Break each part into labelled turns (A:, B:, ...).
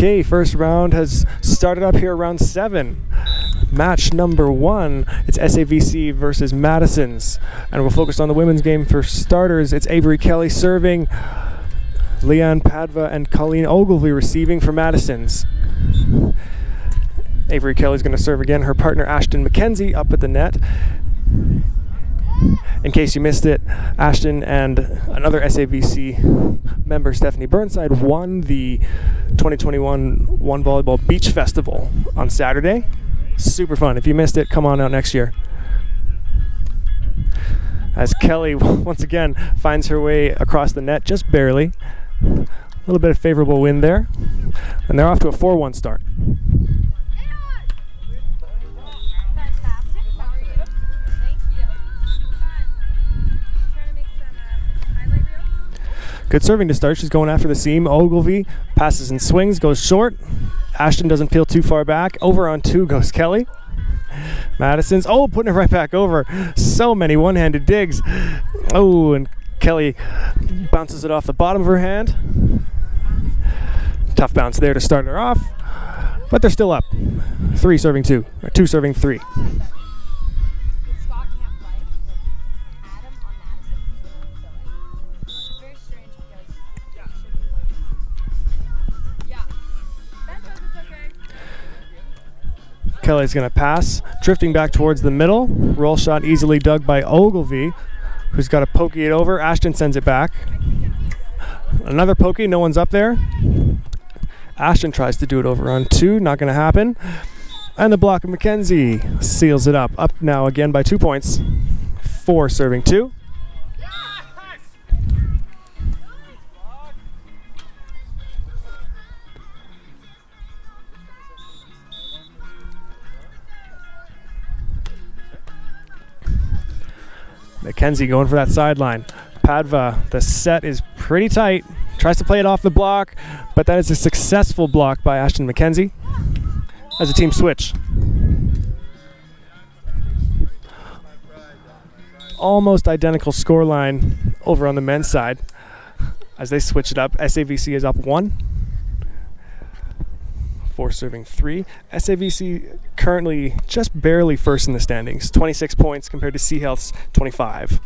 A: Okay, first round has started up here, round 7. Match number 1, it's SAVC versus Madison's. And we'll focus on the women's game for starters. It's Avery Kelly serving, Leanne Padva and Colleen Ogilvie receiving for Madison's. Avery Kelly's going to serve again. Her partner Ashtyn McKenzie up at the net. In case you missed it, Ashtyn and another SAVC member, Stephanie Burnside, won the 2021 One Volleyball Beach Festival on Saturday. Super fun. If you missed it, come on out next year. As Kelly once again finds her way across the net, just barely. A little bit of favorable wind there. And they're off to a 4-1 start. Good serving to start. She's going after the seam. Ogilvie passes and swings, goes short. Ashtyn doesn't feel too far back. Over on 2 goes Kelly. Madison's, putting it right back over. So many one-handed digs. And Kelly bounces it off the bottom of her hand. Tough bounce there to start her off. But they're still up. 3 serving 2. Or 2 serving 3. Kelly's going to pass, drifting back towards the middle. Roll shot easily dug by Ogilvie, who's got to pokey it over. Ashtyn sends it back. Another pokey, no one's up there. Ashtyn tries to do it over on 2, not going to happen. And the block of McKenzie seals it up. Up now again by 2 points. 4 serving 2. McKenzie going for that sideline. Padva, the set is pretty tight. Tries to play it off the block, but that is a successful block by Ashtyn McKenzie as a team switch. Almost identical scoreline over on the men's side as they switch it up. SAVC is up 1. 4 serving 3. SAVC currently just barely first in the standings, 26 points compared to Seahealth's 25.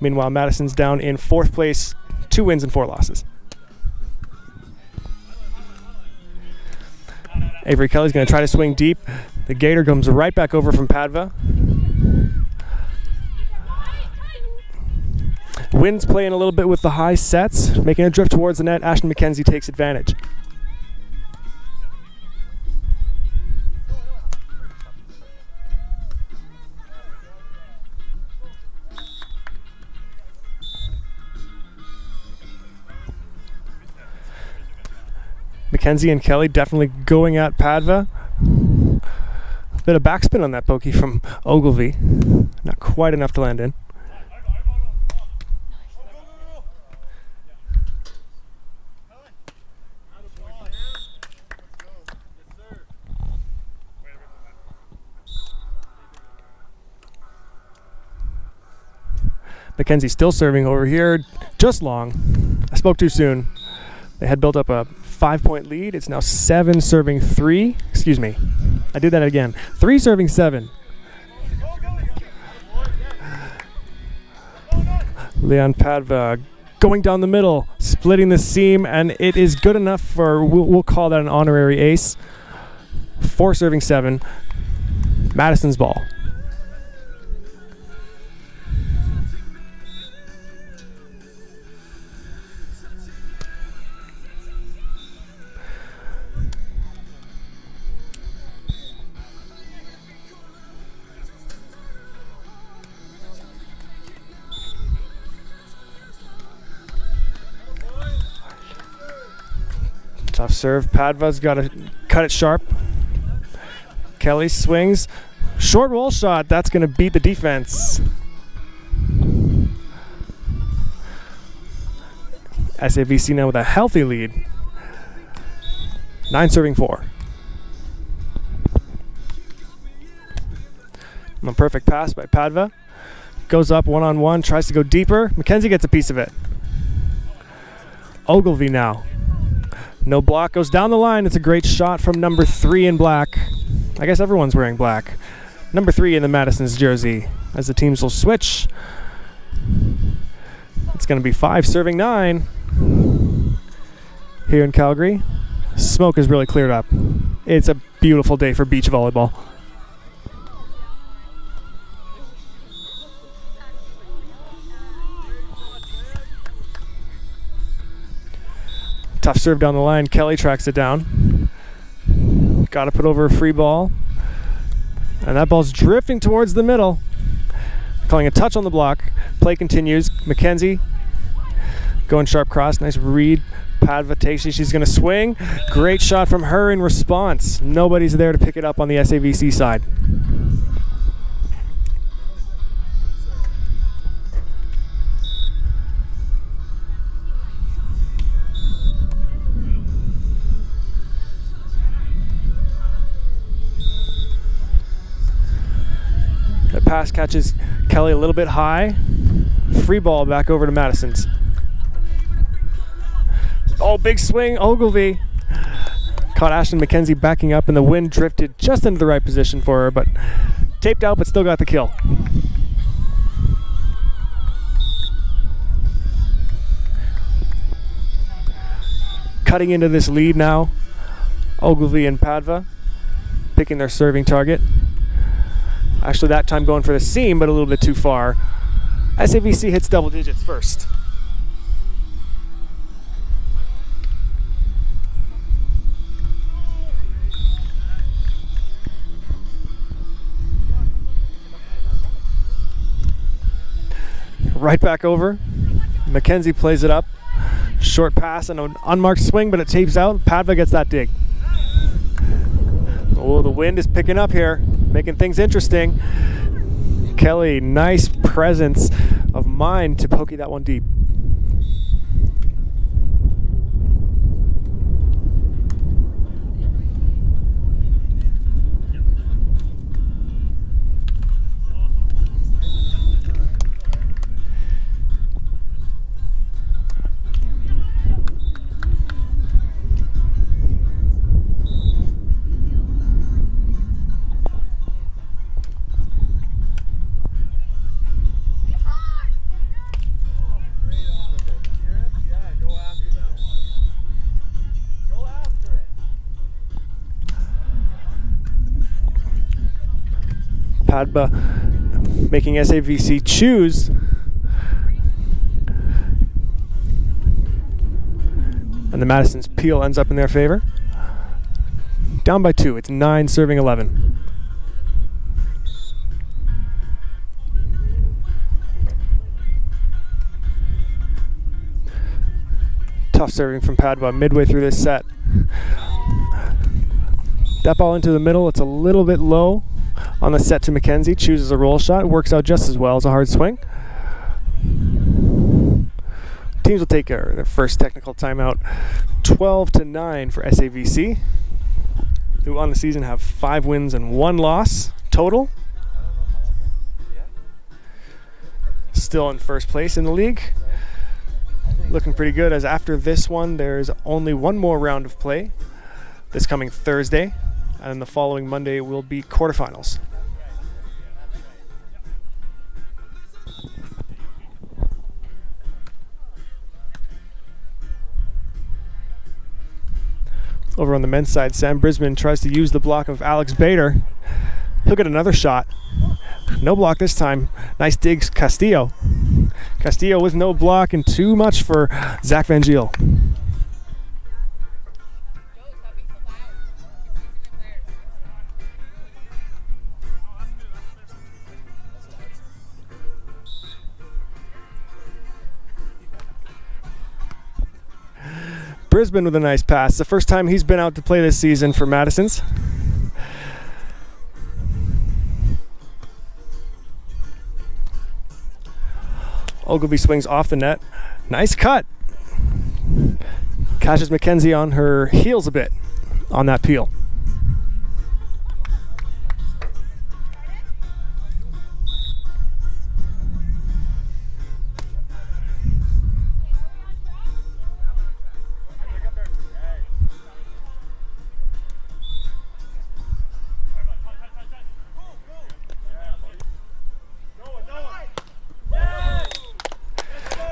A: Meanwhile, Madison's down in 4th place, 2 wins and 4 losses. Avery Kelly's going to try to swing deep. The gator comes right back over from Padva. Wind's playing a little bit with the high sets, making a drift towards the net. Ashtyn McKenzie takes advantage. McKenzie and Kelly definitely going at Padva. Bit of backspin on that pokey from Ogilvie. Not quite enough to land in. McKenzie still serving over here. Just long. I spoke too soon. They had built up a 5-point lead. It's now 7 serving 3. Excuse me. I did that again. 3 serving 7. Leon Padva going down the middle, splitting the seam, and it is good enough for, we'll call that an honorary ace. 4 serving 7. Madison's ball. Tough serve. Padva's got to cut it sharp. Kelly swings. Short roll shot. That's going to beat the defense. SAVC now with a healthy lead. 9 serving 4. A perfect pass by Padva. Goes up one-on-one. Tries to go deeper. McKenzie gets a piece of it. Ogilvie now. No block, goes down the line. It's a great shot from number 3 in black. I guess everyone's wearing black. Number 3 in the Madison's jersey as the teams will switch. It's going to be 5 serving 9 here in Calgary. Smoke has really cleared up. It's a beautiful day for beach volleyball. Tough serve down the line. Kelly tracks it down. Got to put over a free ball. And that ball's drifting towards the middle. Calling a touch on the block. Play continues. McKenzie going sharp cross. Nice read. Padva takes it. She's going to swing. Great shot from her in response. Nobody's there to pick it up on the SAVC side. That pass catches Kelly a little bit high. Free ball back over to Madison's. Oh, big swing, Ogilvie. Caught Ashtyn McKenzie backing up, and the wind drifted just into the right position for her, but taped out, but still got the kill. Cutting into this lead now, Ogilvie and Padva picking their serving target. Actually, that time going for the seam, but a little bit too far. SAVC hits double digits first. Right back over. McKenzie plays it up. Short pass and an unmarked swing, but it tapes out. Padva gets that dig. Oh, the wind is picking up here, making things interesting. Kelly, nice presence of mind to pokey that one deep. Padva making SAVC choose. And the Madison's peel ends up in their favor. Down by 2. It's 9 serving 11. Tough serving from Padva midway through this set. That ball into the middle. It's a little bit low on the set to McKenzie. Chooses a roll shot. Works out just as well as a hard swing. Teams will take their first technical timeout. 12-9 for SAVC, who on the season have 5 wins and 1 loss total. Still in first place in the league. Looking pretty good, as after this one there's only one more round of play this coming Thursday, and the following Monday will be quarterfinals. Over on the men's side, Sam Brisbane tries to use the block of Alex Bader. He'll get another shot. No block this time. Nice digs, Castillo. Castillo with no block and too much for Zach Van Geel. Brisbane with a nice pass. The first time he's been out to play this season for Madison's. Ogilvie swings off the net. Nice cut. Catches McKenzie on her heels a bit on that peel.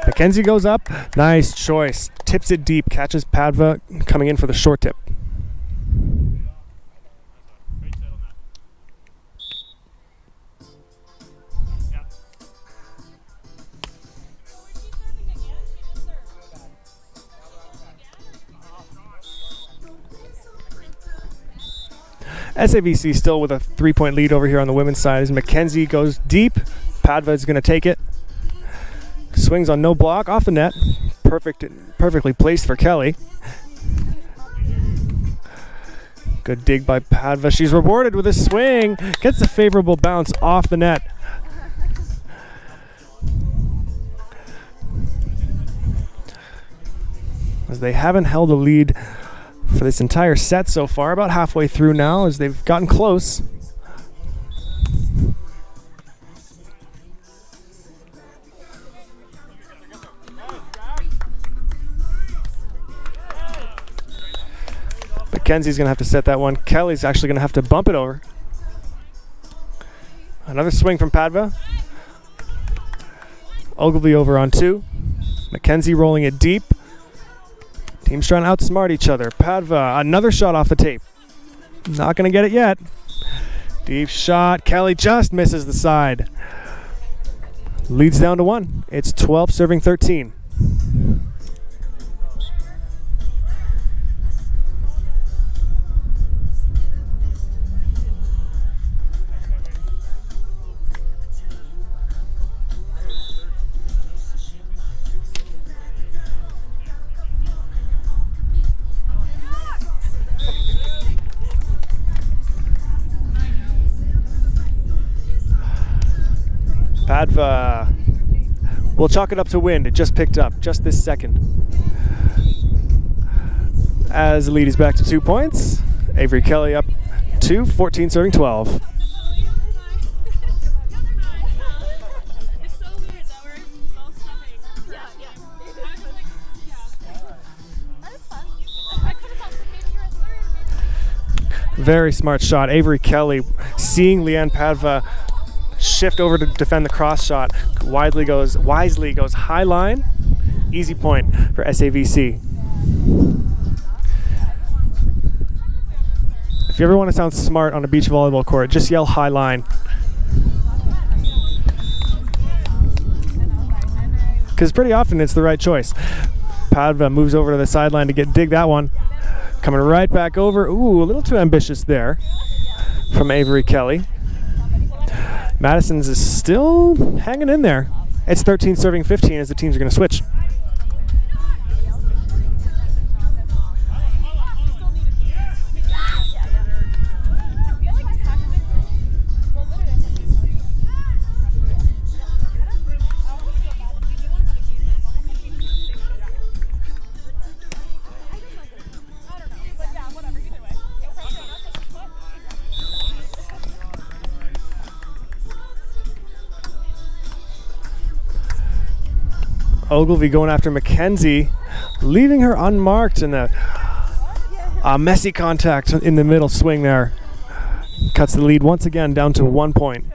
A: McKenzie goes up. Nice choice. Tips it deep. Catches Padva coming in for the short tip. SAVC still with a 3-point lead over here on the women's side as McKenzie goes deep. Padva is going to take it. Swings on no block off the net. Perfectly placed for Kelly. Good dig by Padva. She's rewarded with a swing. Gets a favorable bounce off the net. As they haven't held a lead for this entire set so far, about halfway through now as they've gotten close. McKenzie's going to have to set that one. Kelly's actually going to have to bump it over. Another swing from Padva. Ogilvie over on 2. McKenzie rolling it deep. Teams trying to outsmart each other. Padva, another shot off the tape. Not going to get it yet. Deep shot. Kelly just misses the side. Leads down to 1. It's 12 serving 13. Padva will chalk it up to wind. It just picked up just this second. As the lead is back to 2 points. Avery Kelly up 2, 14 serving 12. Very smart shot. Avery Kelly seeing Leanne Padva shift over to defend the cross shot. Wisely goes high line. Easy point for SAVC. If you ever want to sound smart on a beach volleyball court, just yell high line. Because pretty often it's the right choice. Padva moves over to the sideline to dig that one. Coming right back over. Ooh, a little too ambitious there from Avery Kelly. Madison's is still hanging in there. It's 13 serving 15 as the teams are going to switch. Ogilvie going after McKenzie, leaving her unmarked in a messy contact in the middle swing there. Cuts the lead once again down to 1 point.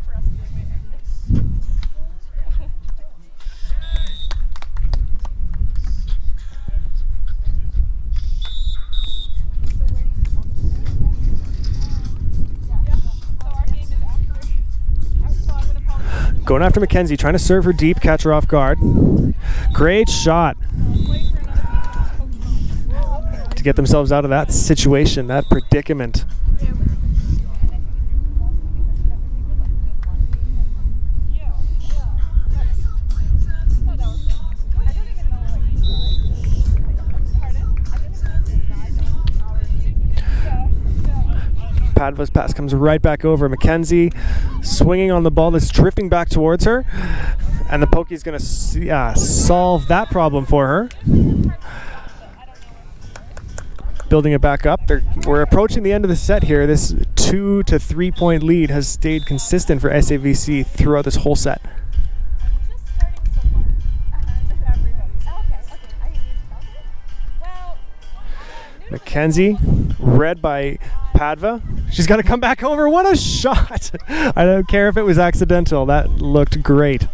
A: Going after McKenzie, trying to serve her deep, catch her off guard. Great shot to get themselves out of that situation, that predicament. Padva's pass comes right back over. McKenzie swinging on the ball that's drifting back towards her. And the pokey's going to solve that problem for her. Building it back up. We're approaching the end of the set here. This 2 to 3 point lead has stayed consistent for SAVC throughout this whole set. McKenzie, read by Padva. She's got to come back over. What a shot! I don't care if it was accidental. That looked great.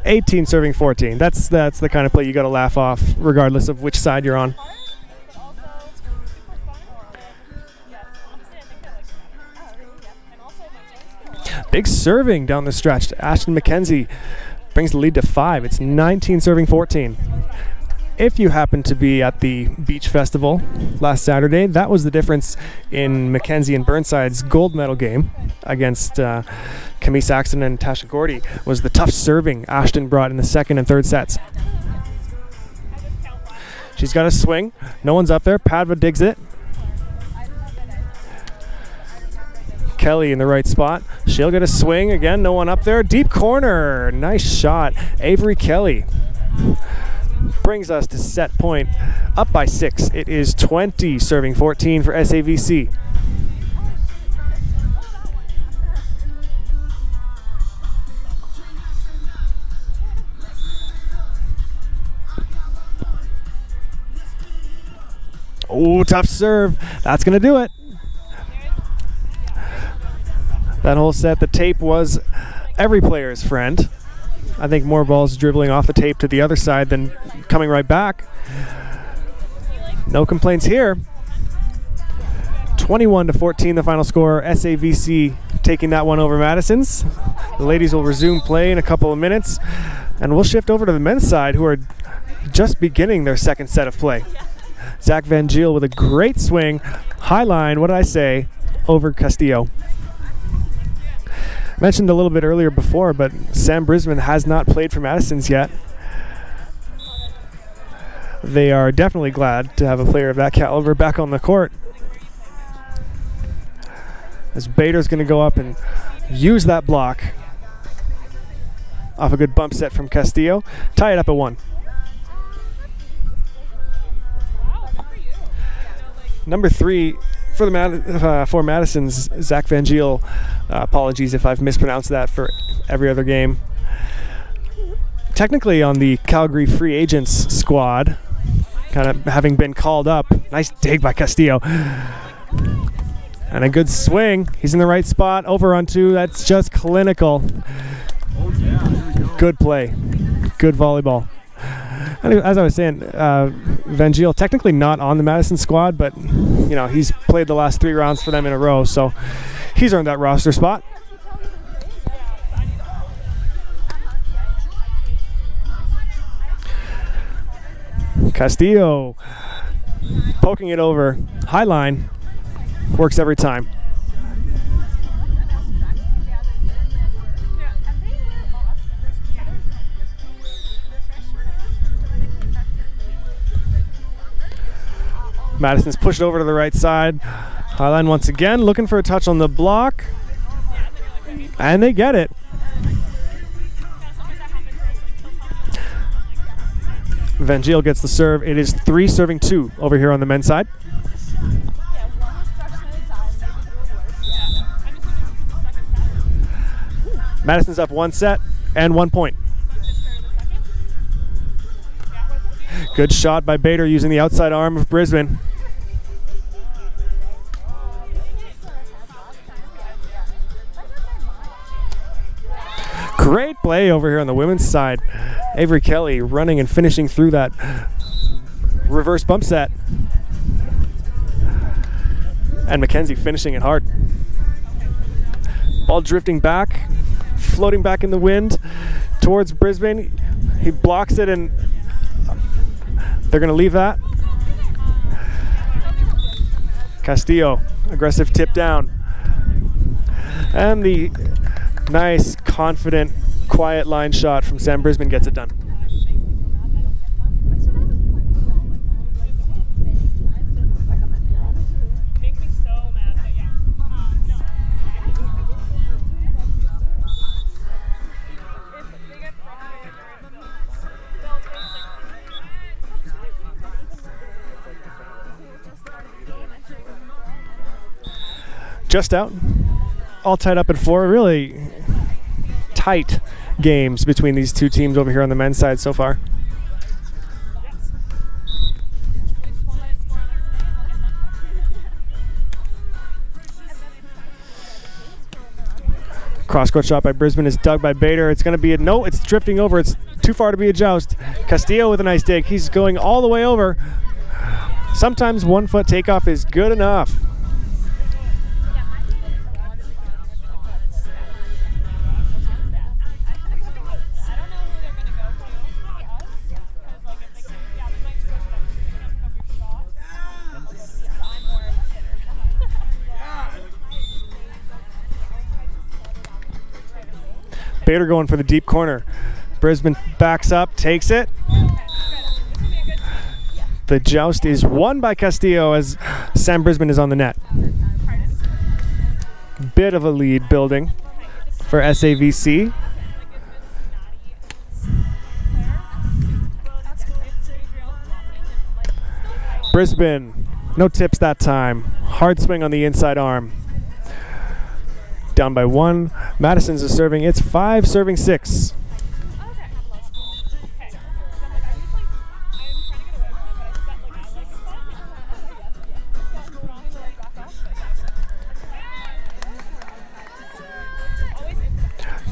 A: 18 serving 14. That's the kind of play you got to laugh off, regardless of which side you're on. Big serving down the stretch. Ashtyn McKenzie brings the lead to 5. It's 19 serving 14. If you happen to be at the beach festival last Saturday, that was the difference in McKenzie and Burnside's gold medal game against Camille Saxton and Tasha Gordy, was the tough serving Ashtyn brought in the second and third sets. She's got a swing. No one's up there. Padva digs it. Kelly in the right spot. She'll get a swing. Again, no one up there. Deep corner. Nice shot. Avery Kelly brings us to set point, up by 6. It is 20 serving 14 for SAVC. Oh, tough serve. That's going to do it. That whole set, the tape was every player's friend. I think more balls dribbling off the tape to the other side than coming right back. No complaints here. 21-14 the final score. SAVC taking that one over Madison's. The ladies will resume play in a couple of minutes, and we'll shift over to the men's side, who are just beginning their second set of play. Zach Van Geel with a great swing. High line, what did I say? Over Castillo. Mentioned a little bit earlier before, but Sam Brisbane has not played for Madison's yet. They are definitely glad to have a player of that caliber back on the court. As Bader's going to go up and use that block off a good bump set from Castillo. Tie it up at 1. Number 3 for for Madison's Zach Van Geel. Apologies if I've mispronounced that for every other game. Technically on the Calgary free agents squad, kind of having been called up. Nice dig by Castillo. And a good swing. He's in the right spot. Over on 2. That's just clinical. Good play. Good volleyball. And as I was saying, Van Geel technically not on the Madison squad, but you know, he's played the last 3 rounds for them in a row, so he's earned that roster spot. Castillo poking it over. High line. Works every time. Madison's pushed over to the right side. Highline once again, looking for a touch on the block. And they get it. Van Geel gets the serve. It is 3 serving 2 over here on the men's side. Madison's up 1 set and 1 point. Good shot by Bader using the outside arm of Brisbane. Great play over here on the women's side. Avery Kelly running and finishing through that reverse bump set. And McKenzie finishing it hard. Ball drifting back, floating back in the wind towards Brisbane. He blocks it and they're going to leave that. Castillo, aggressive tip down. And the nice, confident, quiet line shot from Sam Brisbane gets it done. Just out, all tied up at 4. Really tight games between these two teams over here on the men's side so far. Cross-court shot by Brisbane is dug by Bader. It's going to be a no. It's drifting over. It's too far to be a joust. Castillo with a nice dig. He's going all the way over. Sometimes 1 foot takeoff is good enough. Bader going for the deep corner. Brisbane backs up, takes it. The joust is won by Castillo as Sam Brisbane is on the net. Bit of a lead building for SAVC. Brisbane, no tips that time. Hard swing on the inside arm. Down by 1. Madison's is serving. It's 5 serving 6.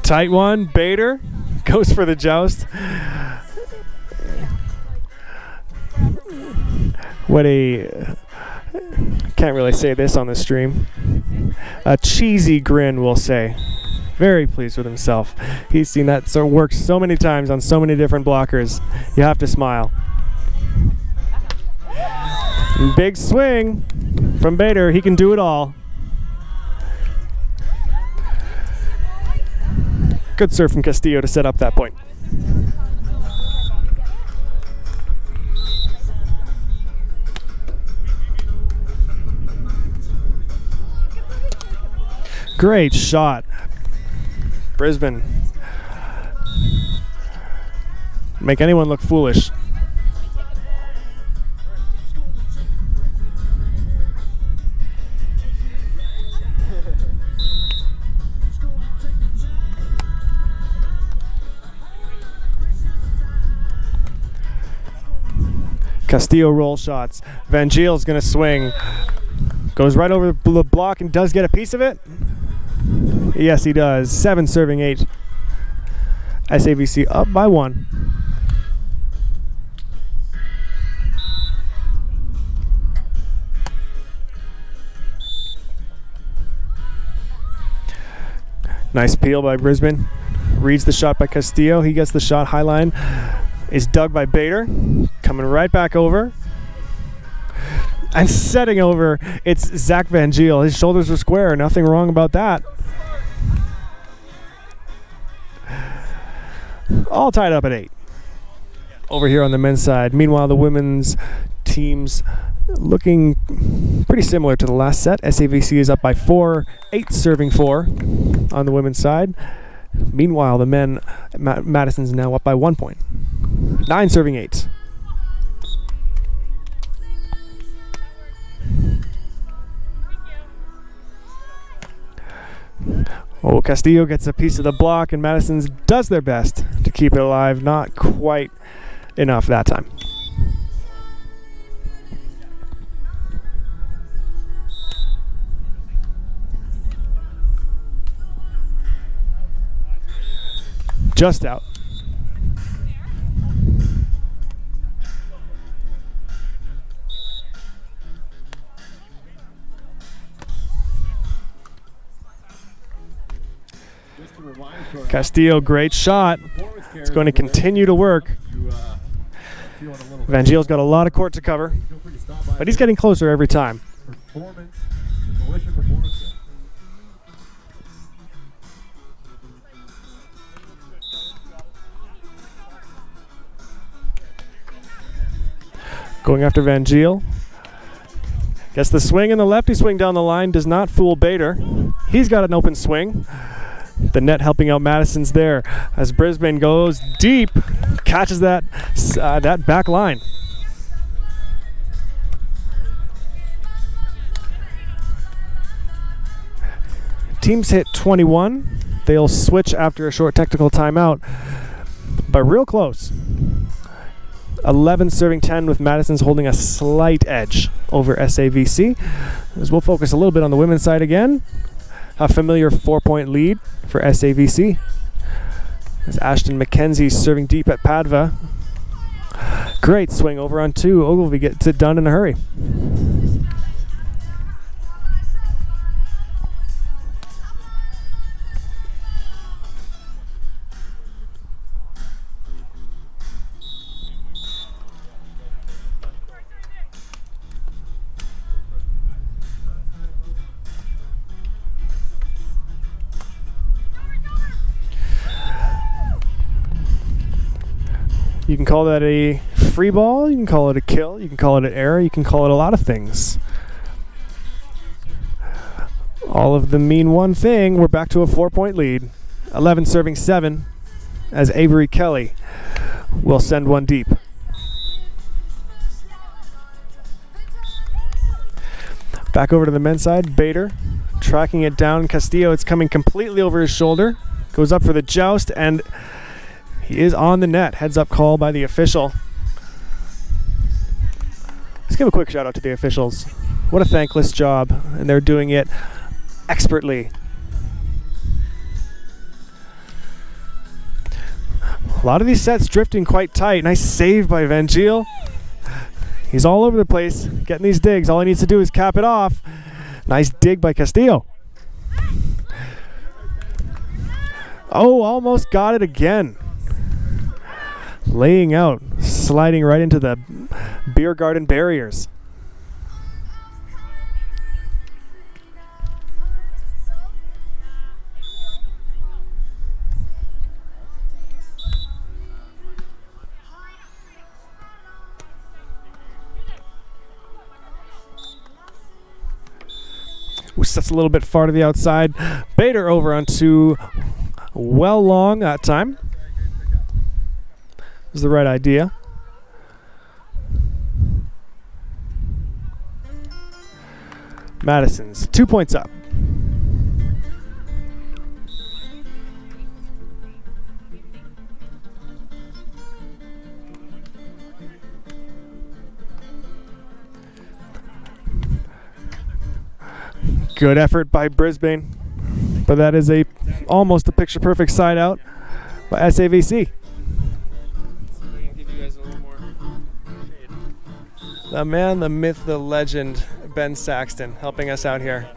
A: Tight one. Bader goes for the joust. What a... Can't really say this on the stream. A cheesy grin, we'll say. Very pleased with himself. He's seen that work so many times on so many different blockers. You have to smile. Big swing from Bader. He can do it all. Good serve from Castillo to set up that point. Great shot. Brisbane. Make anyone look foolish. Castillo roll shots. Van Geel's going to swing. Goes right over the block and does get a piece of it. Yes, he does. 7 serving 8. SAVC up by 1. Nice peel by Brisbane. Reads the shot by Castillo. He gets the shot. High line is dug by Bader. Coming right back over. And setting over, it's Zach Van Geel. His shoulders are square. Nothing wrong about that. All tied up at 8. Over here on the men's side. Meanwhile, the women's teams looking pretty similar to the last set. SAVC is up by 4, 8 serving 4 on the women's side. Meanwhile, the men, Madison's now up by 1 point. 9 serving 8. Oh, Castillo gets a piece of the block, and Madison's does their best to keep it alive. Not quite enough that time. Just out. Castillo, great shot. It's going to continue to work. Van Geel's got a lot of court to cover, but he's getting closer every time. Going after Van Geel. Gets the swing, and the lefty swing down the line does not fool Bader. He's got an open swing. The net helping out Madison's there as Brisbane goes deep, catches that back line. Teams hit 21. They'll switch after a short technical timeout, but real close. 11 serving 10 with Madison's holding a slight edge over SAVC. As we'll focus a little bit on the women's side again. a familiar 4-point lead for SAVC. As Ashtyn McKenzie serving deep at Padva. Great swing over on 2. Ogilvie gets it done in a hurry. You can call that a free ball, you can call it a kill, you can call it an error, you can call it a lot of things. All of them mean one thing. We're back to a 4-point lead. 11 serving 7 as Avery Kelly will send one deep. Back over to the men's side. Bader tracking it down. Castillo, it's coming completely over his shoulder. Goes up for the joust, and he is on the net. Heads up call by the official. Let's give a quick shout out to the officials. What a thankless job, and they're doing it expertly. A lot of these sets drifting quite tight. Nice save by Geel. He's all over the place getting these digs. All he needs to do is cap it off. Nice dig by Castillo. Oh, almost got it again. Laying out, sliding right into the beer garden barriers. That's a little bit far to the outside. Bader over onto well long that time. Was the right idea. Madison's 2 points up. Good effort by Brisbane, but that is almost a picture-perfect side out by SAVC. The man, the myth, the legend, Ben Saxton, helping us out here.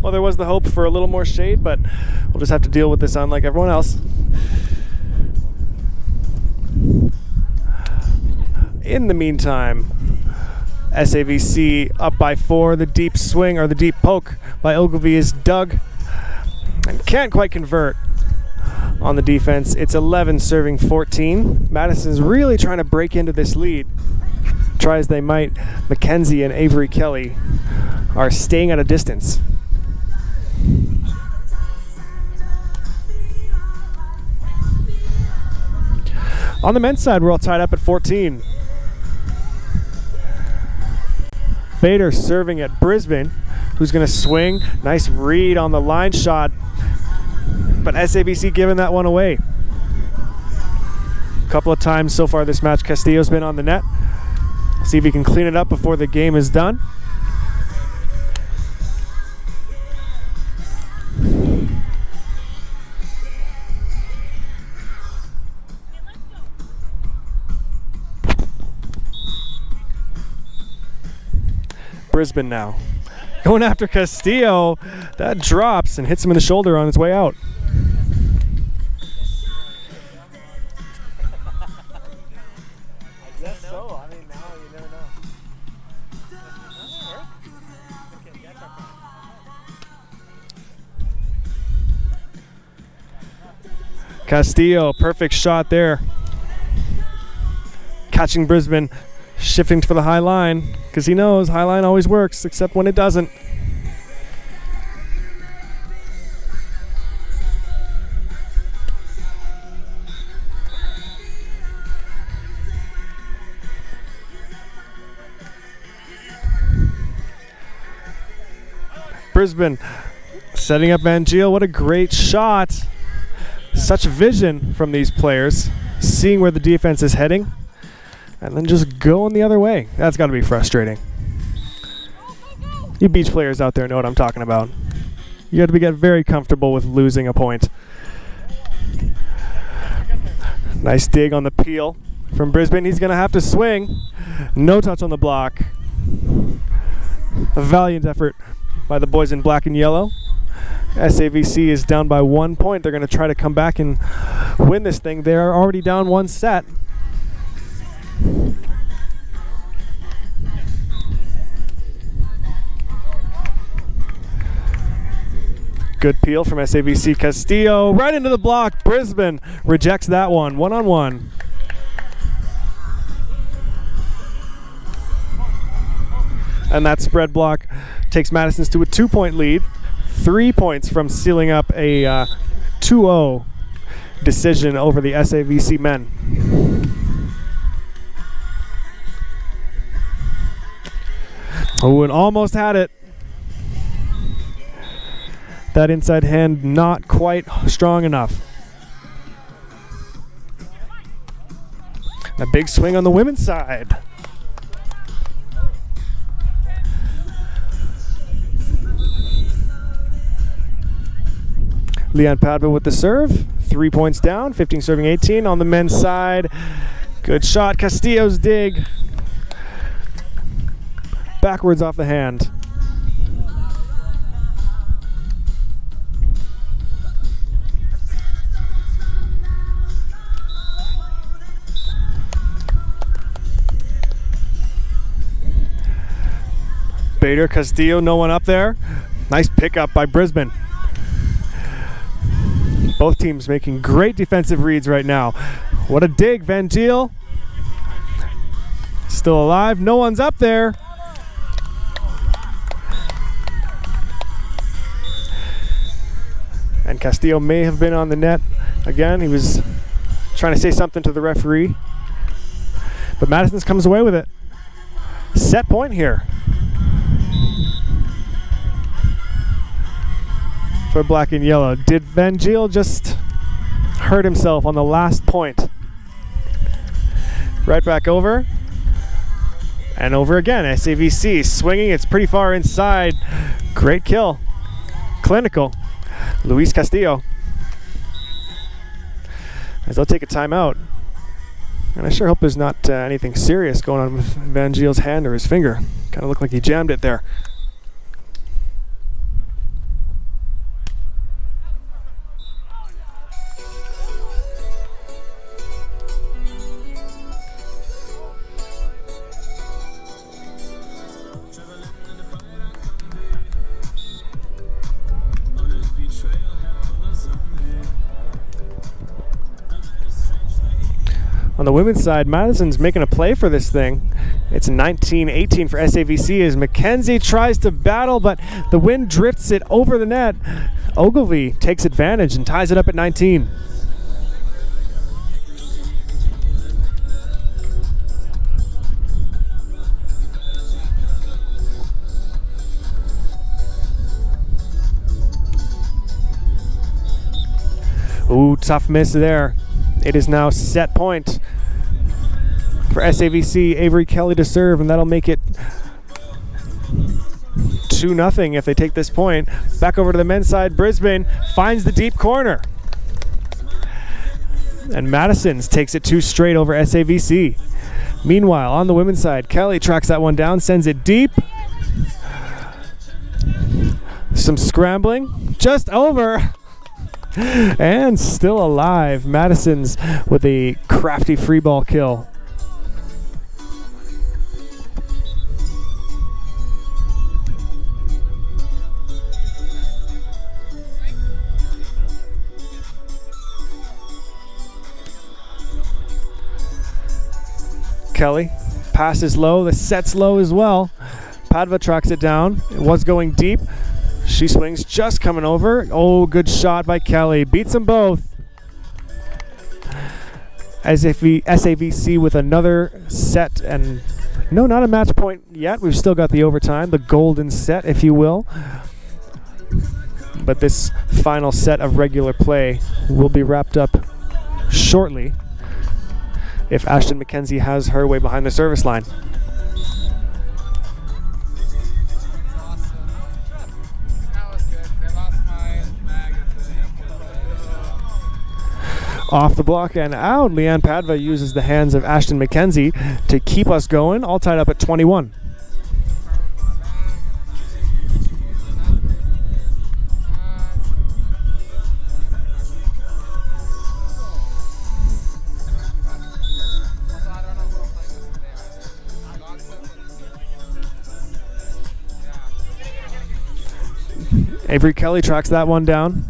A: Well, there was the hope for a little more shade, but we'll just have to deal with the sun like everyone else. In the meantime, SAVC up by 4. The deep swing, or the deep poke by Ogilvie is dug and can't quite convert on the defense. It's 11 serving 14. Madison's really trying to break into this lead. Try as they might, McKenzie and Avery Kelly are staying at a distance. On the men's side, we're all tied up at 14. Bader serving at Brisbane. Who's going to swing? Nice read on the line shot. But SAVC giving that one away. A couple of times so far this match, Castillo's been on the net. See if he can clean it up before the game is done. Brisbane now. Going after Castillo. That drops and hits him in the shoulder on its way out.
B: I guess so. I mean, now you never know.
A: Castillo, perfect shot there. Catching Brisbane, shifting for the high line, because he knows high line always works, except when it doesn't. Brisbane setting up Van Geel. What a great shot. Such vision from these players, seeing where the defense is heading and then just going the other way. That's got to be frustrating. You beach players out there know what I'm talking about. You have to get very comfortable with losing a point. Nice dig on the peel from Brisbane. He's going to have to swing. No touch on the block. A valiant effort by the boys in black and yellow. SAVC is down by 1 point. They're going to try to come back and win this thing. They're already down one set. Good peel from SAVC. Castillo right into the block. Brisbane rejects that one. 1-on-1. And that spread block takes Madison's to a 2-point lead. 3 points from sealing up a 2-0 decision over the SAVC men. Oh, and almost had it. That inside hand not quite strong enough. A big swing on the women's side. Leon Padva with the serve. 3 points down, 15 serving 18 on the men's side. Good shot. Castillo's dig. Backwards off the hand. Bader, Castillo, no one up there. Nice pickup by Brisbane. Both teams making great defensive reads right now. What a dig, Van Geel. Still alive, no one's up there. And Castillo may have been on the net again. He was trying to say something to the referee. But Madison comes away with it. Set point here for black and yellow. Did Van Geel just hurt himself on the last point? Right back over. And over again. SAVC swinging. It's pretty far inside. Great kill. Clinical. Luis Castillo. As they'll take a timeout. And I sure hope there's not anything serious going on with Van Geel's hand or his finger. Kind of looked like he jammed it there. On the women's side, Madison's making a play for this thing. It's 19-18 for SAVC as McKenzie tries to battle, but the wind drifts it over the net. Ogilvie takes advantage and ties it up at 19. Ooh, tough miss there. It is now set point for SAVC. Avery Kelly to serve, and that'll make it 2-0 if they take this point. Back over to the men's side. Brisbane finds the deep corner. And Madison takes it 2 straight over SAVC. Meanwhile, on the women's side, Kelly tracks that one down, sends it deep. Some scrambling, just over. And still alive. Madison's with a crafty free ball kill. Kelly passes low, the set's low as well. Padva tracks it down. It was going deep. She swings, just coming over. Oh, good shot by Kelly. Beats them both. As if SAVC with another set, and no, not a match point yet. We've still got the overtime, the golden set, if you will. But this final set of regular play will be wrapped up shortly if Ashtyn McKenzie has her way behind the service line. Off the block and out. Leanne Padva uses the hands of Ashtyn McKenzie to keep us going, all tied up at 21. Avery Kelly tracks that one down.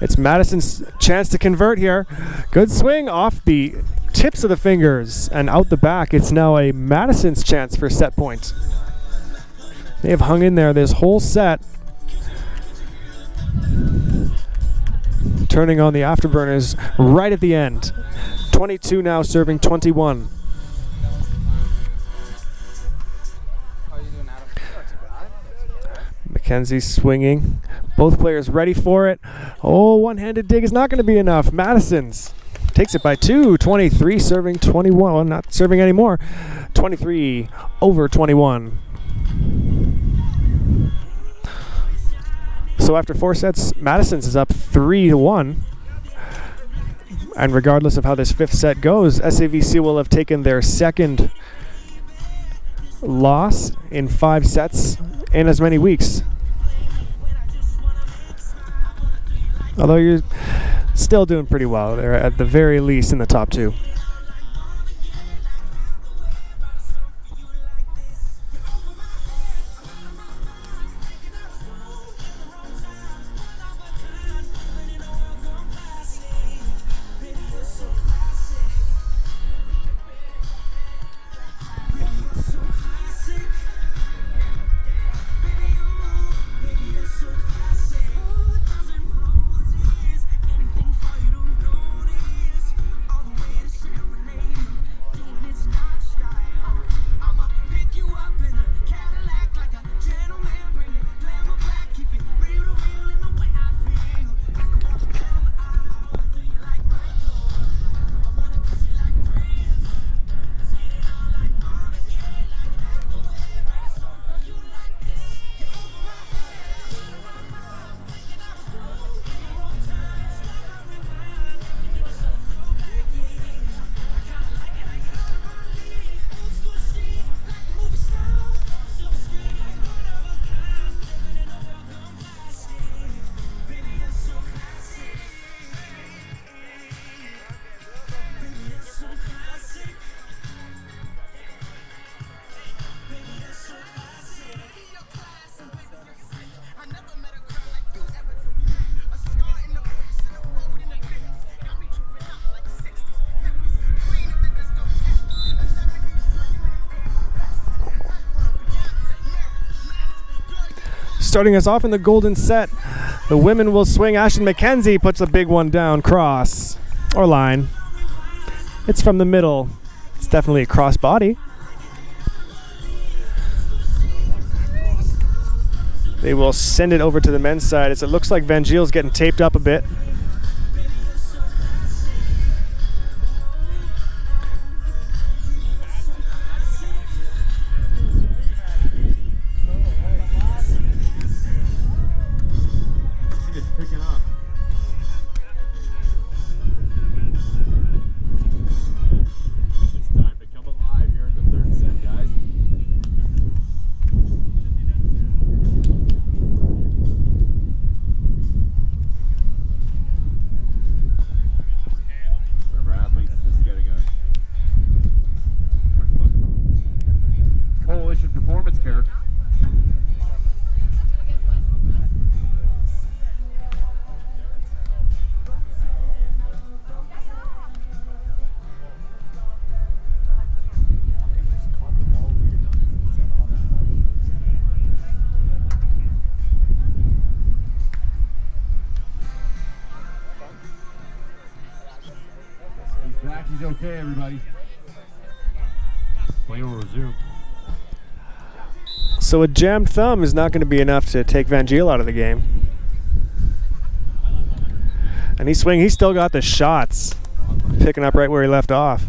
A: It's Madison's chance to convert here. Good swing off the tips of the fingers and out the back. It's now a Madison's chance for set point. They have hung in there this whole set, turning on the afterburners right at the end. 22 now serving 21. McKenzie swinging. Both players ready for it. Oh, one-handed dig is not going to be enough. Madison's takes it by 2. 23 serving 21. Well, not serving anymore. 23 over 21. So after 4 sets, Madison's is up 3-1. And regardless of how this 5th set goes, SAVC will have taken their second loss in 5 sets in as many weeks. Although you're still doing pretty well. They're at the very least in the top 2. Starting us off in the golden set, the women will swing. Ashtyn McKenzie puts a big one down, cross or line. It's from the middle. It's definitely a cross body. They will send it over to the men's side as it looks like Van Geel's getting taped up a bit.
C: check he's okay, everybody. Play will resume.
A: So a jammed thumb is not going to be enough to take Van Geel out of the game. And he's still got the shots. Picking up right where he left off.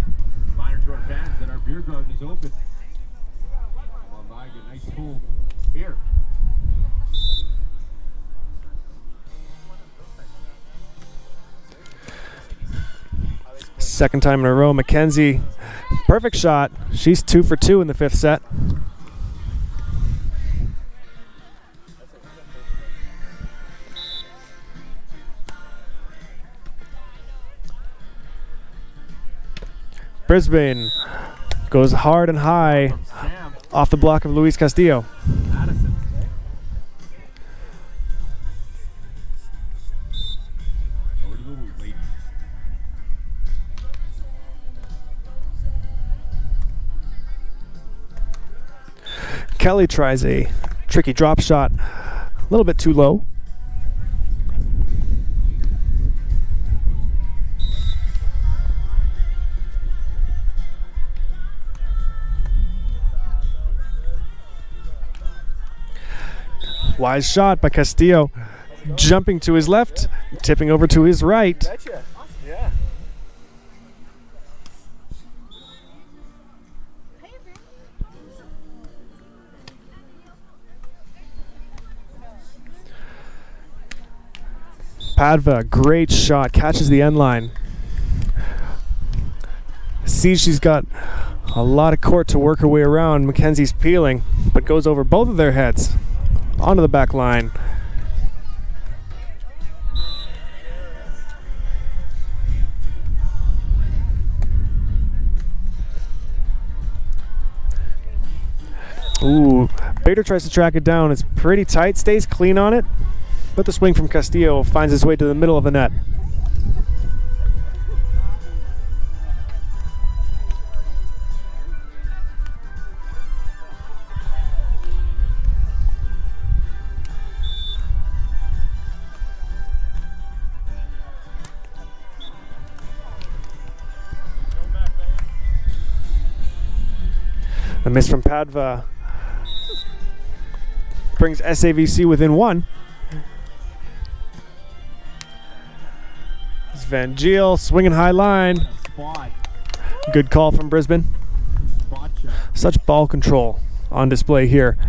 C: Reminder to our fans that our beer garden is open. Come on by, get a nice cool beer.
A: Second time in a row, McKenzie, perfect shot. She's 2 for 2 in the 5th set. Brisbane goes hard and high off the block of Luis Castillo.
C: Madison.
A: Kelly tries a tricky drop shot, a little bit too low. Wise shot by Castillo, jumping to his left, tipping over to his right.
B: Betcha. Yeah.
A: Padva, great shot, catches the end line. Sees she's got a lot of court to work her way around. McKenzie's peeling, but goes over both of their heads onto the back line. Ooh, Bader tries to track it down. It's pretty tight, stays clean on it, but the swing from Castillo finds its way to the middle of the net. A miss from Padva brings SAVC within 1. It's Van Geel swinging high line.
C: Spot.
A: Good call from Brisbane.
C: Spot check.
A: Such ball control on display here.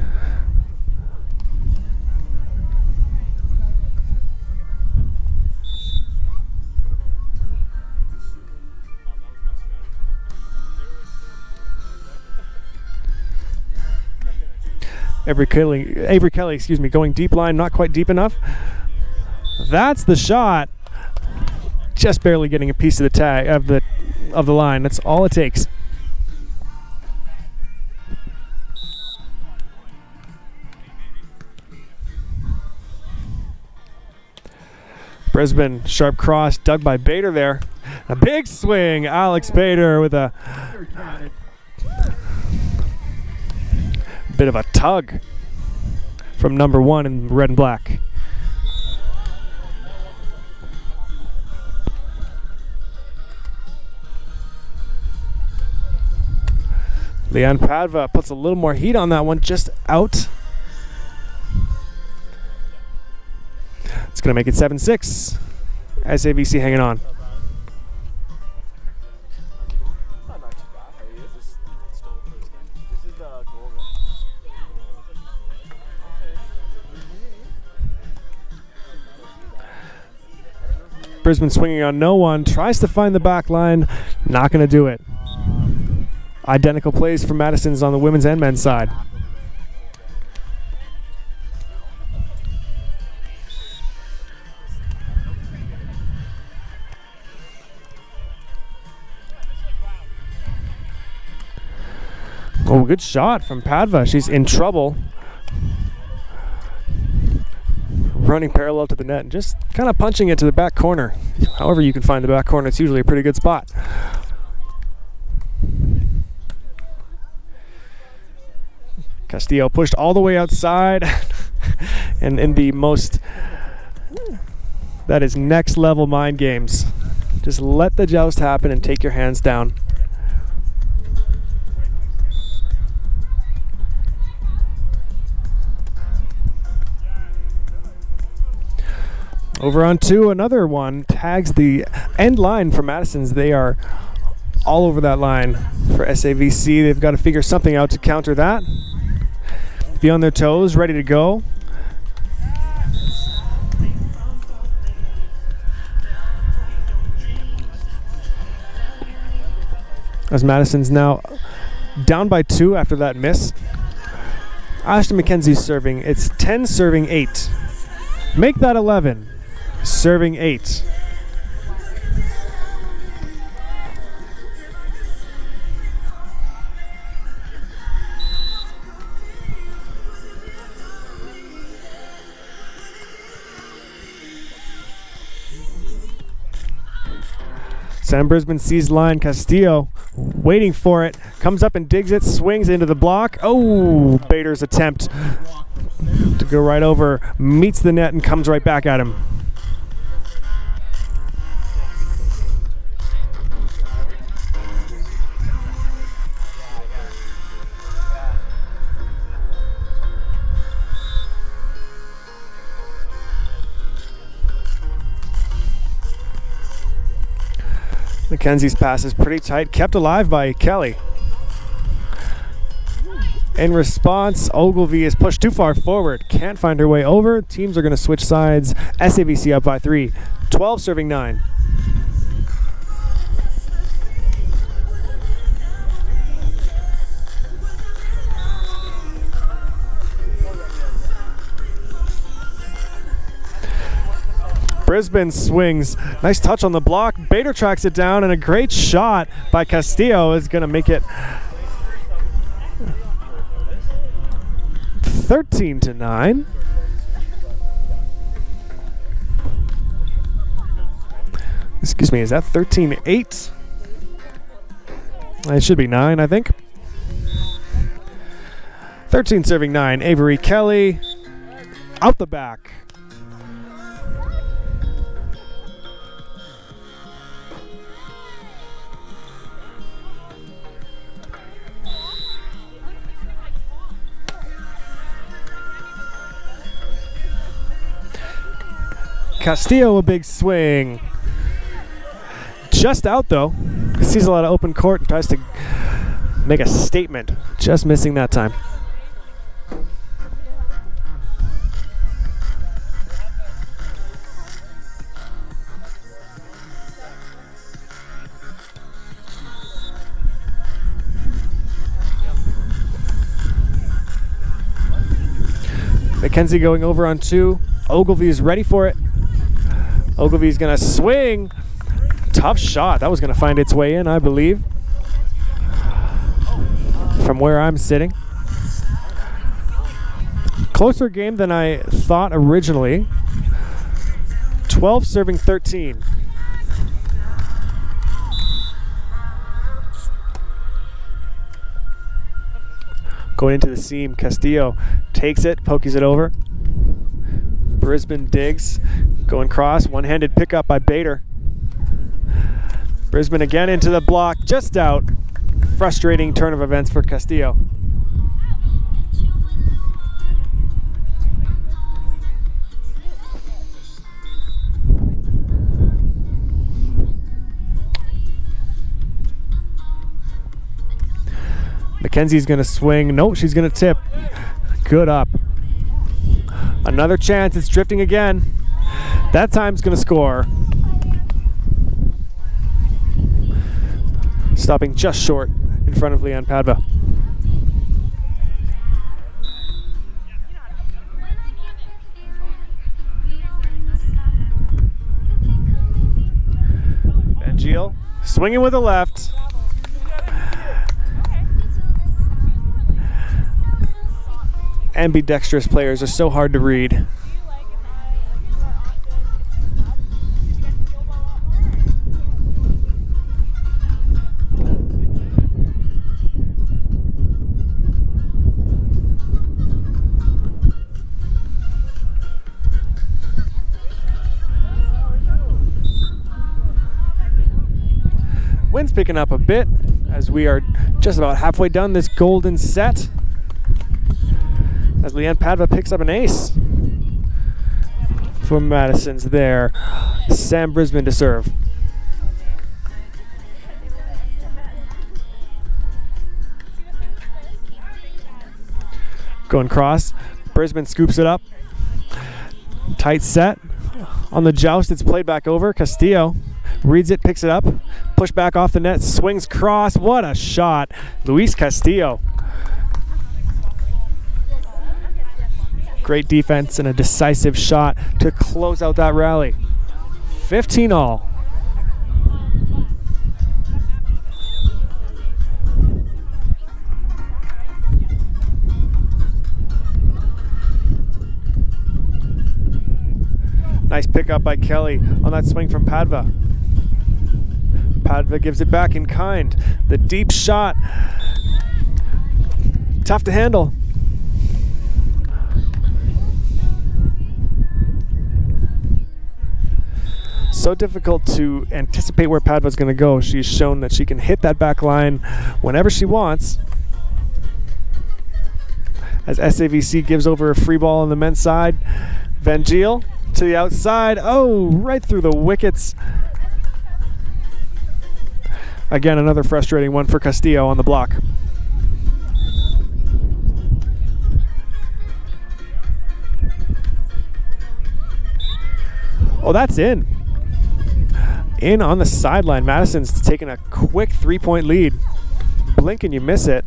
A: Avery Kelly, going deep line, not quite deep enough. That's the shot. Just barely getting a piece of the tag of the line. That's all it takes. Brisbane, sharp cross, dug by Bader there. A big swing, Alex Bader with a bit of a tug from number 1 in red and black. Leon Padva puts a little more heat on that one, just out. It's going to make it 7-6. SAVC hanging on.
B: Not too bad. How are you? This is the golden.
A: Brisbane swinging on no one, tries to find the back line, not going to do it. Identical plays from Madison's on the women's and men's side. Oh, good shot from Padva. She's in trouble. Running parallel to the net and just kind of punching it to the back corner. However you can find the back corner, it's usually a pretty good spot. Castillo pushed all the way outside and in the most, that is next level mind games. Just let the joust happen and take your hands down. Over on 2, another one tags the end line for Madison's. They are all over that line for SAVC. They've got to figure something out to counter that. Be on their toes, ready to go. As Madison's now down by 2 after that miss. Ashtyn McKenzie's serving. It's 10 serving 8. Make that 11. Serving 8. San Brisbane sees line. Castillo waiting for it. Comes up and digs it. Swings into the block. Oh, Bader's attempt to go right over. Meets the net and comes right back at him. McKenzie's pass is pretty tight, kept alive by Kelly. In response, Ogilvie is pushed too far forward, can't find her way over. Teams are going to switch sides. SAVC up by 3, 12 serving 9. Brisbane swings. Nice touch on the block. Bader tracks it down, and a great shot by Castillo is going to make it 13-9. Excuse me, is that 13-8? It should be 9, I think. 13 serving 9. Avery Kelly out the back. Castillo, a big swing. Just out, though. Sees a lot of open court and tries to make a statement. Just missing that time. McKenzie going over on 2. Ogilvie is ready for it. Ogilvie's going to swing. Tough shot. That was going to find its way in, I believe, from where I'm sitting. Closer game than I thought originally. 12 serving 13. Going into the seam, Castillo takes it, pokes it over. Brisbane digs, going cross, one-handed pickup by Bader. Brisbane again into the block, just out. Frustrating turn of events for Castillo. McKenzie's going to swing. Nope, she's going to tip. Good up. Another chance. It's drifting again. That time's going to score. Stopping just short in front of Leon Padva. And Geel swinging with the left. Ambidextrous players are so hard to read. Wind's picking up a bit as we are just about halfway done this golden set. As Leanne Padva picks up an ace for Madison's there. Sam Brisbane to serve. Going cross. Brisbane scoops it up. Tight set. On the joust, it's played back over. Castillo reads it, picks it up. Push back off the net, swings cross. What a shot. Luis Castillo. Great defense and a decisive shot to close out that rally. 15 all. Nice pickup by Kelly on that swing from Padva. Padva gives it back in kind. The deep shot. Tough to handle. So difficult to anticipate where Padva's going to go. She's shown that she can hit that back line whenever she wants. As SAVC gives over a free ball on the men's side. Van Geel to the outside. Oh, right through the wickets. Again, another frustrating one for Castillo on the block. Oh, that's in. In on the sideline. Madison's taking a quick 3-point lead. Blink and you miss it.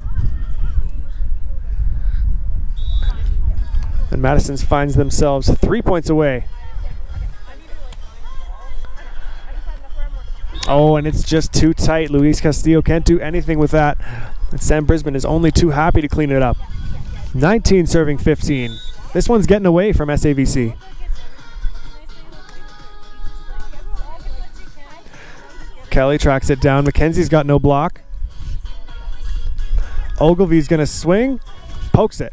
A: And Madison's finds themselves 3 points away. Oh, and it's just too tight. Luis Castillo can't do anything with that. And Sam Brisbane is only too happy to clean it up. 19 serving 15. This one's getting away from SAVC. Kelly tracks it down. McKenzie's got no block. Ogilvie's going to swing. Pokes it.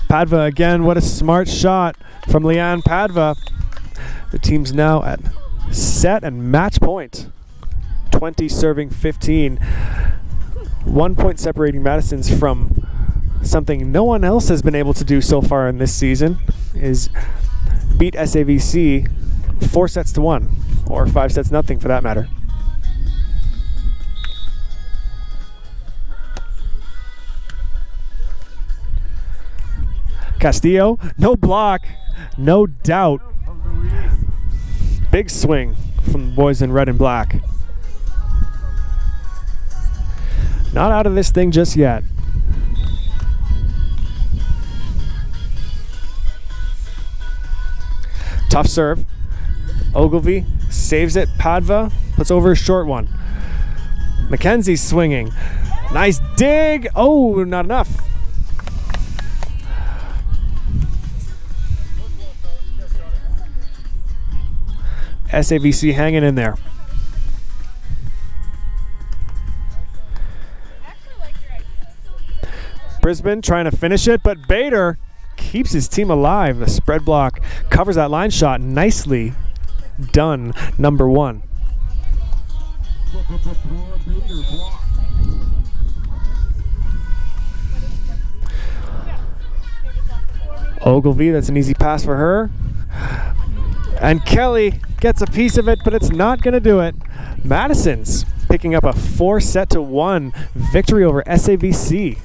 A: Padva again. What a smart shot from Leanne Padva. The team's now at set and match point. 20 serving 15. 1 point separating Madison's from something no one else has been able to do so far in this season is beat SAVC 4-1 or 5-0 for that matter. Castillo, no block, no doubt. Big swing from the boys in red and black. Not out of this thing just yet. Tough serve. Ogilvie saves it. Padva puts over a short one. McKenzie swinging. Nice dig. Oh, not enough. SAVC hanging in there. Brisbane trying to finish it, but Bader keeps his team alive. The spread block covers that line shot. Nicely done, number one. Ogilvie, that's an easy pass for her. And Kelly gets a piece of it, but it's not going to do it. Madison's picking up a 4-1 victory over SAVC.